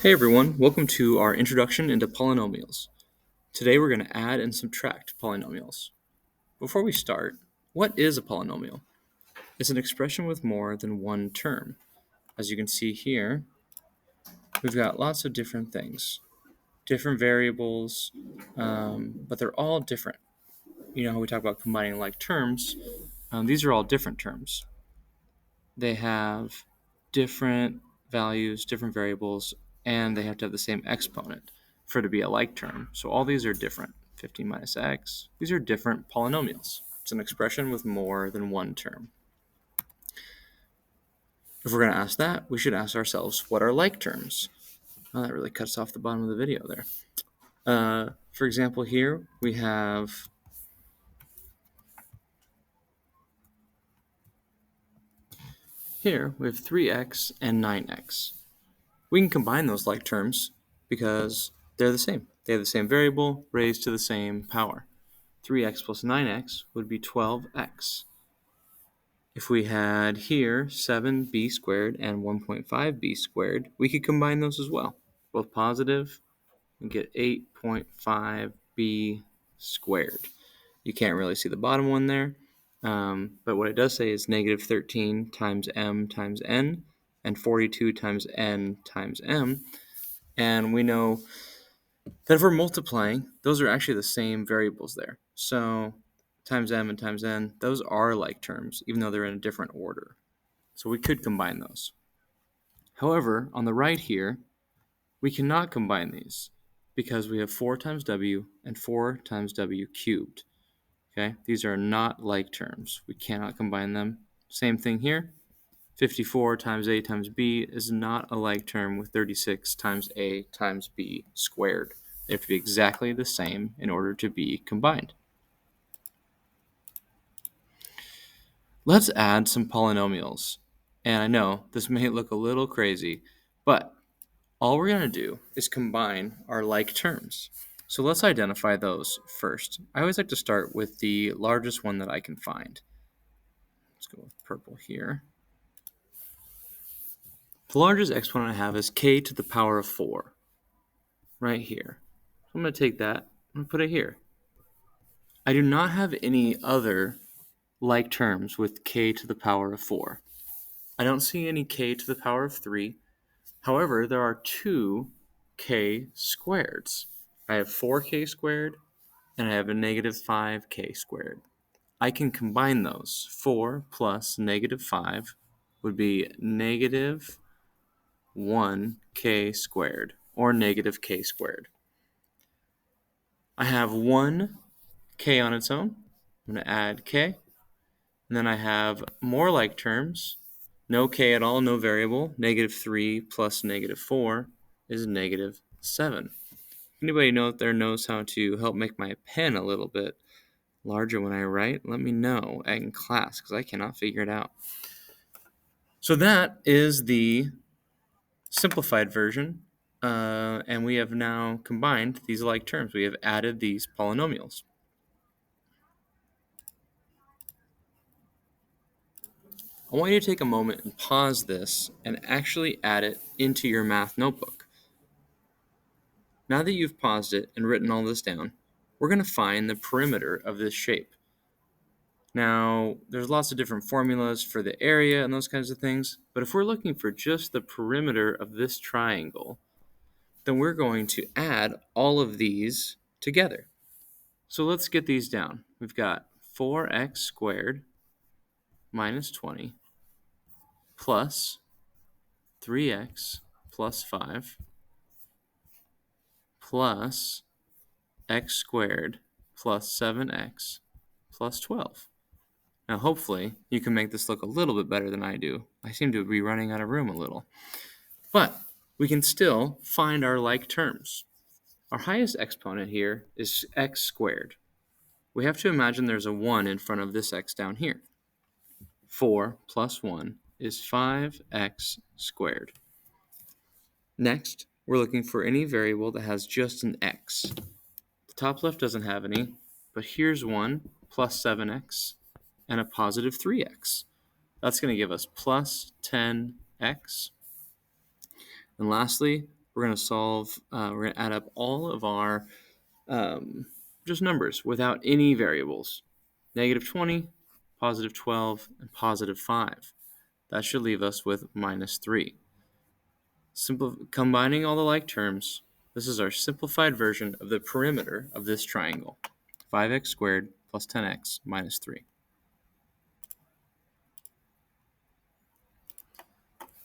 Hey everyone, welcome to our introduction into polynomials. Today we're going to add and subtract polynomials. Before we start, what is a polynomial? It's an expression with more than one term. As you can see here, we've got lots of different things, different variables, but they're all different. You know how we talk about combining like terms? These are all different terms. They have different values, different variables, and they have to have the same exponent for it to be a like term. So all these are different. 15 minus x. These are different polynomials. It's an expression with more than one term. If we're going to ask that, we should ask ourselves, what are like terms? Oh, that really cuts off the bottom of the video there. For example, here we have we have 3x and 9x. We can combine those like terms because they're the same. They have the same variable raised to the same power. 3x plus 9x would be 12x. If we had here 7b squared and 1.5b squared, we could combine those as well. Both positive, and get 8.5b squared. You can't really see the bottom one there, but what it does say is negative 13 times m times n, and 42 times n times m. And we know that if we're multiplying, those are actually the same variables there. So times m and times n, those are like terms, even though they're in a different order. So we could combine those. However, on the right here, we cannot combine these because we have 4 times w and 4 times w cubed. Okay, these are not like terms. We cannot combine them. Same thing here. 54 times a times b is not a like term with 36 times a times b squared. They have to be exactly the same in order to be combined. Let's add some polynomials. And I know this may look a little crazy, but all we're going to do is combine our like terms. So let's identify those first. I always like to start with the largest one that I can find. Let's go with purple here. The largest exponent I have is k to the power of 4, right here. So I'm going to take that, I'm going to put it here. I do not have any other like terms with k to the power of 4. I don't see any k to the power of 3. However, there are two k squareds. I have 4k squared, and I have a negative 5k squared. I can combine those. 4 plus negative 5 would be negative 1k squared, or negative k squared. I have one k on its own. I'm going to add k. And then I have more like terms. No k at all, no variable. Negative 3 plus negative 4 is negative 7. Anybody out there knows how to help make my pen a little bit larger when I write, let me know in class because I cannot figure it out. So that is the simplified version, and we have now combined these like terms. We have added these polynomials. I want you to take a moment and pause this and actually add it into your math notebook. Now that you've paused it and written all this down, we're going to find the perimeter of this shape. Now, there's lots of different formulas for the area and those kinds of things, but if we're looking for just the perimeter of this triangle, then we're going to add all of these together. So let's get these down. We've got 4x squared minus 20 plus 3x plus 5 plus x squared plus 7x plus 12. Now, hopefully, you can make this look a little bit better than I do. I seem to be running out of room a little. But we can still find our like terms. Our highest exponent here is x squared. We have to imagine there's a 1 in front of this x down here. 4 plus 1 is 5x squared. Next, we're looking for any variable that has just an x. The top left doesn't have any, but here's one plus 7x and a positive 3x. That's going to give us plus 10x. And lastly, we're going to solve, we're going to add up all of our just numbers without any variables. Negative 20, positive 12, and positive 5. That should leave us with minus 3. Combining all the like terms, this is our simplified version of the perimeter of this triangle. 5x squared plus 10x minus 3.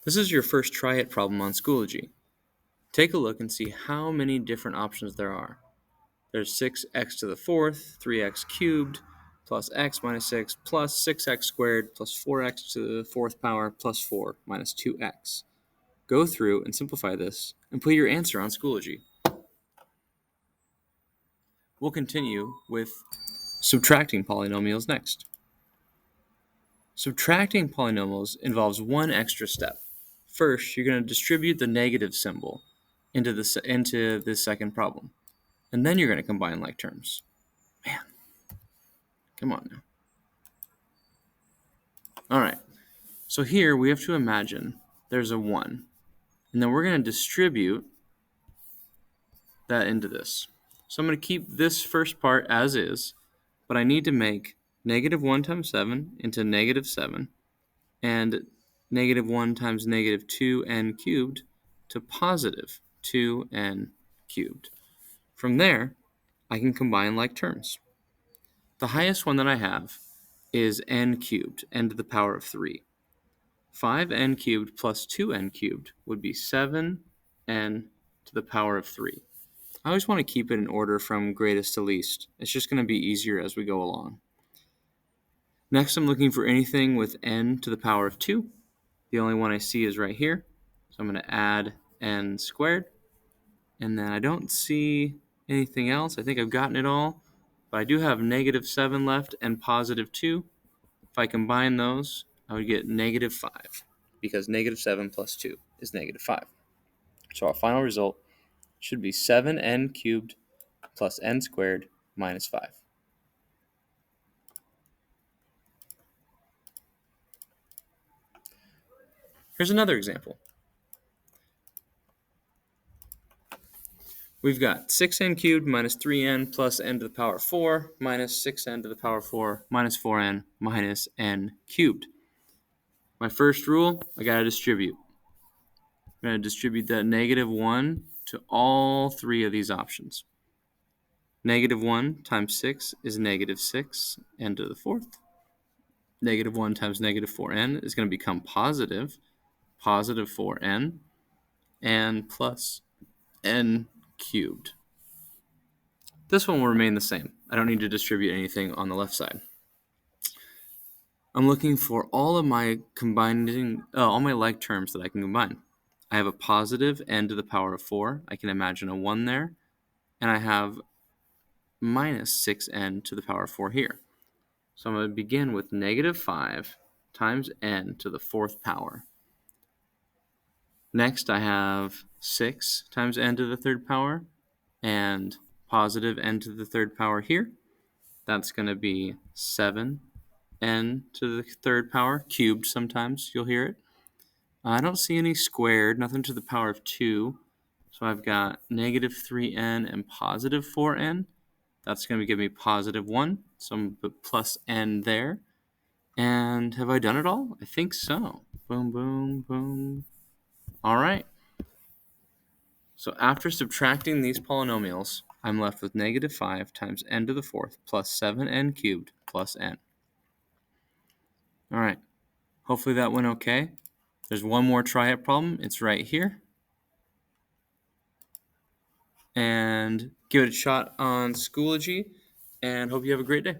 This is your first try it problem on Schoology. Take a look and see how many different options there are. There's 6x to the fourth, 3x cubed, plus x minus 6, plus 6x squared, plus 4x to the fourth power, plus 4 minus 2x. Go through and simplify this and put your answer on Schoology. We'll continue with subtracting polynomials next. Subtracting polynomials involves one extra step. First, you're going to distribute the negative symbol into the second problem. And then you're going to combine like terms. Man, come on now. All right, so here we have to imagine there's a 1. And then we're going to distribute that into this. So I'm going to keep this first part as is, but I need to make negative 1 times 7 into negative 7, and negative 1 times negative 2n cubed to positive 2n cubed. From there, I can combine like terms. The highest one that I have is n cubed, n to the power of 3. 5n cubed plus 2n cubed would be 7n to the power of 3. I always want to keep it in order from greatest to least. It's just going to be easier as we go along. Next, I'm looking for anything with n to the power of 2. The only one I see is right here. So I'm going to add n squared. And then I don't see anything else. I think I've gotten it all. But I do have negative 7 left and positive 2. If I combine those, I would get negative 5. Because negative 7 plus 2 is negative 5. So our final result should be 7n cubed plus n squared minus 5. Here's another example. We've got 6n cubed minus 3n plus n to the power 4 minus 6n to the power 4 minus 4n minus n cubed. My first rule, I got to distribute. I'm going to distribute that negative 1 to all three of these options. Negative 1 times 6 is negative 6 n to the fourth. Negative 1 times negative 4n is going to become positive 4n, and plus n cubed. This one will remain the same. I don't need to distribute anything on the left side. I'm looking for all of my all my like terms that I can combine. I have a positive n to the power of 4. I can imagine a 1 there. And I have minus 6n to the power of 4 here. So I'm going to begin with negative 5 times n to the fourth power. Next, I have 6 times n to the third power and positive n to the third power here. That's going to be 7n to the third power, cubed sometimes, you'll hear it. I don't see any squared, nothing to the power of 2. So I've got negative 3n and positive 4n. That's going to give me positive 1, so I'm going to put plus n there. And have I done it all? I think so. Boom, boom, boom. All right. So after subtracting these polynomials, I'm left with negative 5 times n to the fourth plus 7n cubed plus n. All right. Hopefully that went okay. There's one more try-it problem. It's right here. And give it a shot on Schoology, and hope you have a great day.